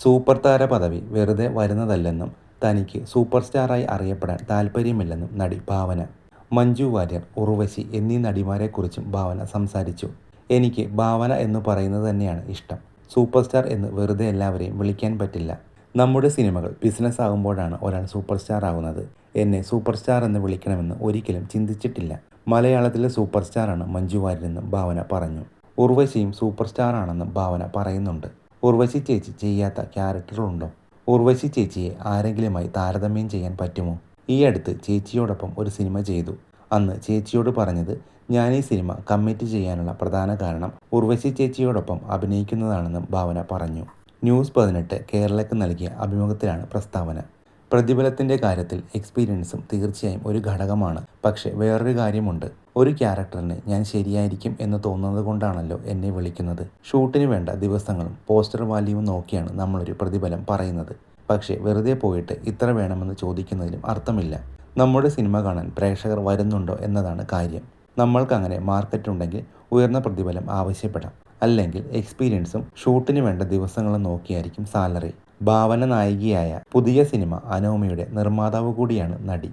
Super താര പദവി വെറുതെ വരുന്നതല്ലെന്നും തനിക്ക് സൂപ്പർ സ്റ്റാറായി അറിയപ്പെടാൻ താല്പര്യമില്ലെന്നും നടി ഭാവന. മഞ്ജു വാര്യർ, ഉർവശി എന്നീ നടിമാരെക്കുറിച്ചും ഭാവന സംസാരിച്ചു. എനിക്ക് ഭാവന എന്ന് പറയുന്നത് തന്നെയാണ് ഇഷ്ടം. സൂപ്പർ സ്റ്റാർ എന്ന് വെറുതെ എല്ലാവരെയും വിളിക്കാൻ പറ്റില്ല. നമ്മുടെ സിനിമകൾ ബിസിനസ് ആകുമ്പോഴാണ് ഒരാൾ സൂപ്പർ സ്റ്റാർ ആകുന്നത്. എന്നെ സൂപ്പർ സ്റ്റാർ എന്ന് വിളിക്കണമെന്ന് ഒരിക്കലും ചിന്തിച്ചിട്ടില്ല. മലയാളത്തിലെ സൂപ്പർ സ്റ്റാറാണ് മഞ്ജു വാര്യരെന്നും ഭാവന പറഞ്ഞു. ഉർവശിയും സൂപ്പർ സ്റ്റാർ ആണെന്നും ഭാവന പറയുന്നുണ്ട്. ഉർവശി ചേച്ചി ചെയ്യാത്ത ക്യാരക്ടറുണ്ടോ? ഉർവശി ചേച്ചിയെ ആരെങ്കിലുമായി താരതമ്യം ചെയ്യാൻ പറ്റുമോ? ഈ അടുത്ത് ചേച്ചിയോടൊപ്പം ഒരു സിനിമ ചെയ്തു. അന്ന് ചേച്ചിയോട് പറഞ്ഞത്, ഞാൻ ഈ സിനിമ കമ്മിറ്റ് ചെയ്യാനുള്ള പ്രധാന കാരണം ഉർവശി ചേച്ചിയോടൊപ്പം അഭിനയിക്കുന്നതാണെന്നും ഭാവന പറഞ്ഞു. ന്യൂസ് 18 കേരളയ്ക്ക് നൽകിയ അഭിമുഖത്തിലാണ് പ്രസ്താവന. പ്രതിഫലത്തിൻ്റെ കാര്യത്തിൽ എക്സ്പീരിയൻസും തീർച്ചയായും ഒരു ഘടകമാണ്. പക്ഷേ വേറൊരു കാര്യമുണ്ട്. ഒരു ക്യാരക്ടറിന് ഞാൻ ശരിയായിരിക്കും എന്ന് തോന്നുന്നത് കൊണ്ടാണല്ലോ എന്നെ വിളിക്കുന്നത്. ഷൂട്ടിന് വേണ്ട ദിവസങ്ങളും പോസ്റ്റർ വാല്യൂവും നോക്കിയാണ് നമ്മളൊരു പ്രതിഫലം പറയുന്നത്. പക്ഷേ വെറുതെ പോയിട്ട് ഇത്ര വേണമെന്ന് ചോദിക്കുന്നതിലും അർത്ഥമില്ല. നമ്മുടെ സിനിമ കാണാൻ പ്രേക്ഷകർ വരുന്നുണ്ടോ എന്നതാണ് കാര്യം. നമ്മൾക്കങ്ങനെ മാർക്കറ്റ് ഉണ്ടെങ്കിൽ ഉയർന്ന പ്രതിഫലം ആവശ്യപ്പെടാം. അല്ലെങ്കിൽ എക്സ്പീരിയൻസും ഷൂട്ടിന് വേണ്ട ദിവസങ്ങളും നോക്കിയായിരിക്കും സാലറി. ഭാവന നായികയായ പുതിയ സിനിമ അനോമയുടെ നിർമ്മാതാവ് കൂടിയാണ് നടി.